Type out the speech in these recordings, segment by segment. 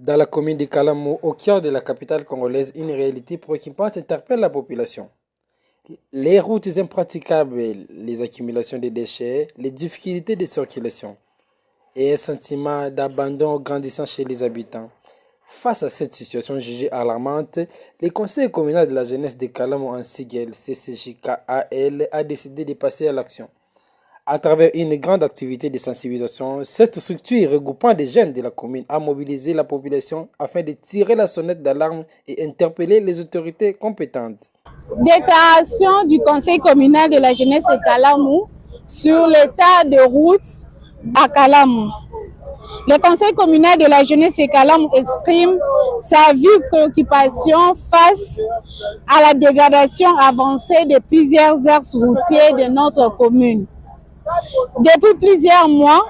Dans la commune de Kalamo, au cœur de la capitale congolaise, une réalité préoccupante interpelle la population. Les routes impraticables, les accumulations de déchets, les difficultés de circulation et un sentiment d'abandon grandissant chez les habitants. Face à cette situation jugée alarmante, le Conseil communal de la jeunesse de Kalamo en Sigel, CCJKAL, a décidé de passer à l'action. À travers une grande activité de sensibilisation, cette structure regroupant des jeunes de la commune a mobilisé la population afin de tirer la sonnette d'alarme et interpeller les autorités compétentes. Déclaration du Conseil communal de la jeunesse de Kalamou sur l'état de route à Kalamou. Le Conseil communal de la jeunesse de Kalamou exprime sa vive préoccupation face à la dégradation avancée de plusieurs axes routiers de notre commune. Depuis plusieurs mois,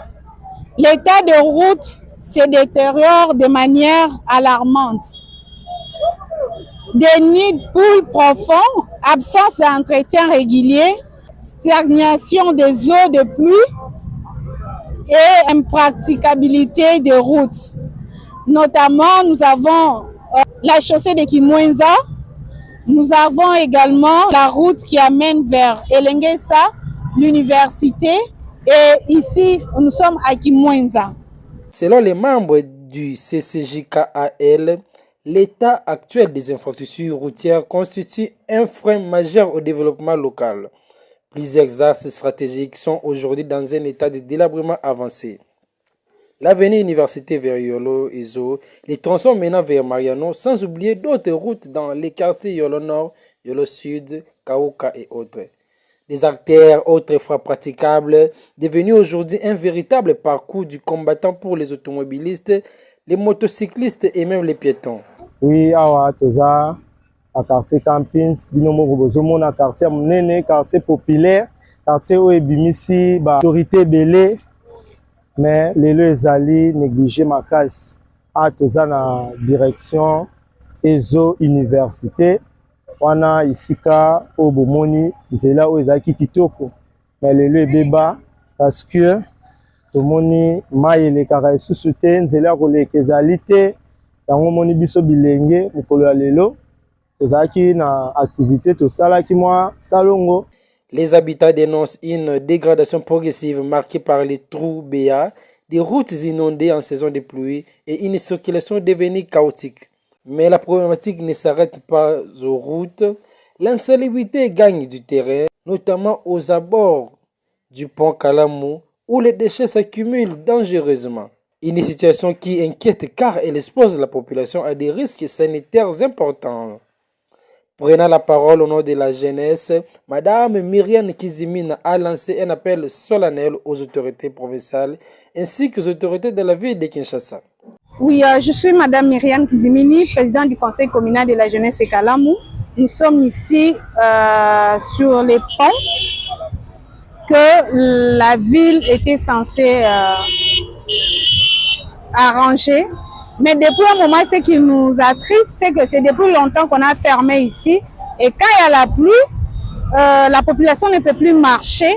l'état de route se détériore de manière alarmante. Des nids de poules profonds, absence d'entretien régulier, stagnation des eaux de pluie et impraticabilité des routes. Notamment, nous avons la chaussée de Kimwenza, nous avons également la route qui amène vers Elengesa, l'université, et ici, nous sommes à Kimwenza. Selon les membres du CCJKAL, l'état actuel des infrastructures routières constitue un frein majeur au développement local. Plusieurs axes stratégiques sont aujourd'hui dans un état de délabrement avancé. L'avenue Université vers Yolo et Zo, les tronçons menant vers Mariano, sans oublier d'autres routes dans les quartiers Yolo Nord, Yolo Sud, Kauka et autres. Des artères autrefois praticables, devenus aujourd'hui un véritable parcours du combattant pour les automobilistes, les motocyclistes et même les piétons. Oui, awa toza à quartier Campins, binomo bozomona quartier monene, quartier populaire, quartier où ebimisi ba autorité belé, mais lelo ezali négligé makasi. A toza na direction Ezo Université. Wana isika o bomoni nzela o ezaki kitoko mais lelo ebeba parce que tomoni mai elekaka esusu te nzela koleka ezali te yango moni biso bilenge mokolo ya lelo tozalaki na activité tosalaki mwa salongo. Les habitants dénoncent une dégradation progressive marquée par les trous béats, des routes inondées en saison de pluie et une circulation devenue chaotique. Mais la problématique ne s'arrête pas aux routes. L'insalubrité gagne du terrain, notamment aux abords du pont Kalamou, où les déchets s'accumulent dangereusement. Une situation qui inquiète car elle expose la population à des risques sanitaires importants. Prenant la parole au nom de la jeunesse, Madame Myriane Kizimine a lancé un appel solennel aux autorités provinciales ainsi qu'aux autorités de la ville de Kinshasa. Oui, je suis Madame Myriane Kizimini, présidente du Conseil communal de la jeunesse de Kalamou. Nous sommes ici sur les ponts que la ville était censée arranger. Mais depuis un moment, ce qui nous attriste, c'est que c'est depuis longtemps qu'on a fermé ici. Et quand il y a la pluie, la population ne peut plus marcher.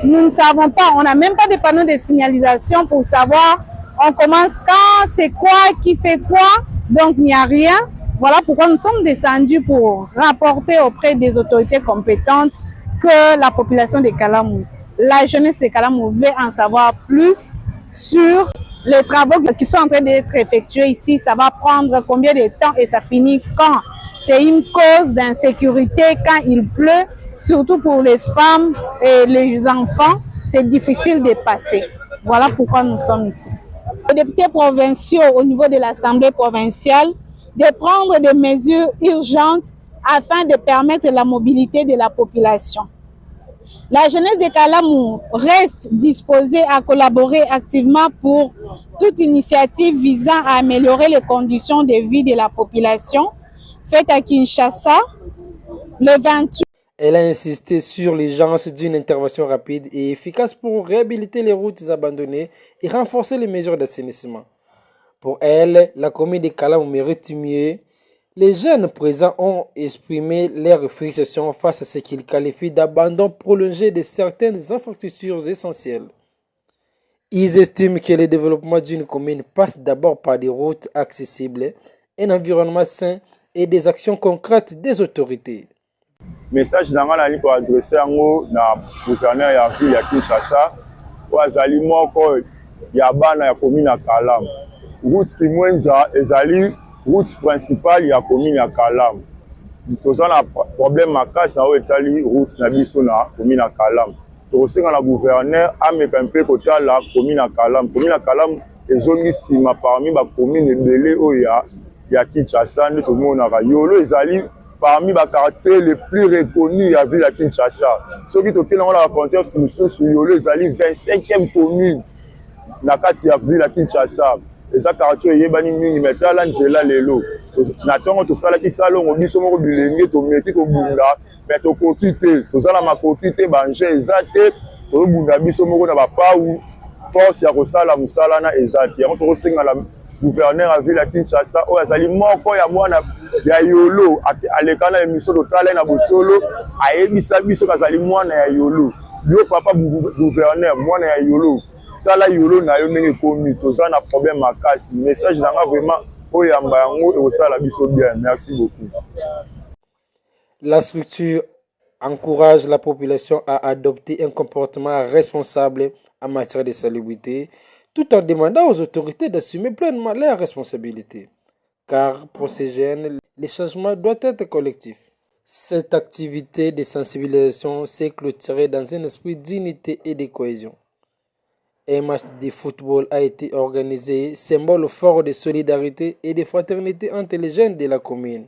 Nous ne savons pas, on n'a même pas de panneaux de signalisation pour savoir on commence quand, c'est quoi, qui fait quoi. Donc il n'y a rien. Voilà pourquoi nous sommes descendus pour rapporter auprès des autorités compétentes que la population de Kalamou, la jeunesse de Kalamou veut en savoir plus sur les travaux qui sont en train d'être effectués ici. Ça va prendre combien de temps et ça finit quand? C'est une cause d'insécurité quand il pleut, surtout pour les femmes et les enfants. C'est difficile de passer. Voilà pourquoi nous sommes ici. Les députés provinciaux au niveau de l'Assemblée provinciale de prendre des mesures urgentes afin de permettre la mobilité de la population. La jeunesse de Kalamou reste disposée à collaborer activement pour toute initiative visant à améliorer les conditions de vie de la population faite à Kinshasa le 28. Elle a insisté sur l'urgence d'une intervention rapide et efficace pour réhabiliter les routes abandonnées et renforcer les mesures d'assainissement. Pour elle, la commune de Kalamou mérite mieux. Les jeunes présents ont exprimé leurs frustrations face à ce qu'ils qualifient d'abandon prolongé de certaines infrastructures essentielles. Ils estiment que le développement d'une commune passe d'abord par des routes accessibles, un environnement sain et des actions concrètes des autorités. Message na nga nali koadresse yango na gouverneur ya ville ya Kinshasa oyo azali moko ya bana ya commune ya Kalamu. Route Kimwenza ezali route principale ya commune ya Kalamu. Toza na problème makasi na oyo etali route na biso na commune ya Kalamu. Tokosenga na gouverneur ameka mpe kotala commune ya Kalamu. Commune ya Kalamu ezongi nsima parmi bacommune ebele oyo ya Kinshasa nde tomonaka. Yolo ezali parmi les quartiers les plus reconnus de la ville de Kinshasa. Ceux qui ont la contexte sur Yolo, ils allaient 25e commune dans la ville de Kinshasa. Et ça, quartier, il y a des millimètres, là, c'est là, les lots. Nathan, tout ça, qui salon, on dit, on bilingue, on met tout au bunda, mais on côté, tout ça, ma côté, banger, exacté, on bunda, biso, on n'a pas où force, il y a ça, la moussala, na exacté. On trouve ça dans la gouverneur à ville à Kinshasa oyo azali moko ya mwana ya Yolo aleka na émission totale na bosolo ayebisa biso kazali mwana ya Yolo yo papa gouverneur mwana ya Yolo tala Yolo na yo ndenge komi toza na problème makasi message nanga vraiment oyo yamba yango ekosala biso bien. Merci beaucoup. La structure encourage la population à adopter un comportement responsable en matière de salubrité, tout en demandant aux autorités d'assumer pleinement leurs responsabilités. Car pour ces jeunes, le changement doit être collectif. Cette activité de sensibilisation s'est clôturée dans un esprit d'unité et de cohésion. Un match de football a été organisé, symbole fort de solidarité et de fraternité entre les jeunes de la commune.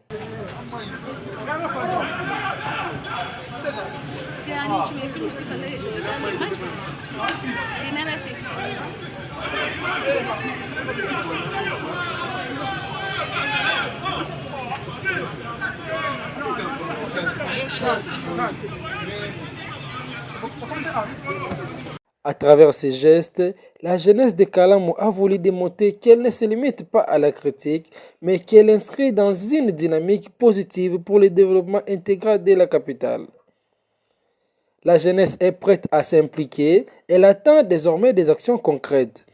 À travers ces gestes, la jeunesse de Kalamu a voulu démontrer qu'elle ne se limite pas à la critique, mais qu'elle inscrit dans une dynamique positive pour le développement intégral de la capitale. La jeunesse est prête à s'impliquer, elle attend désormais des actions concrètes.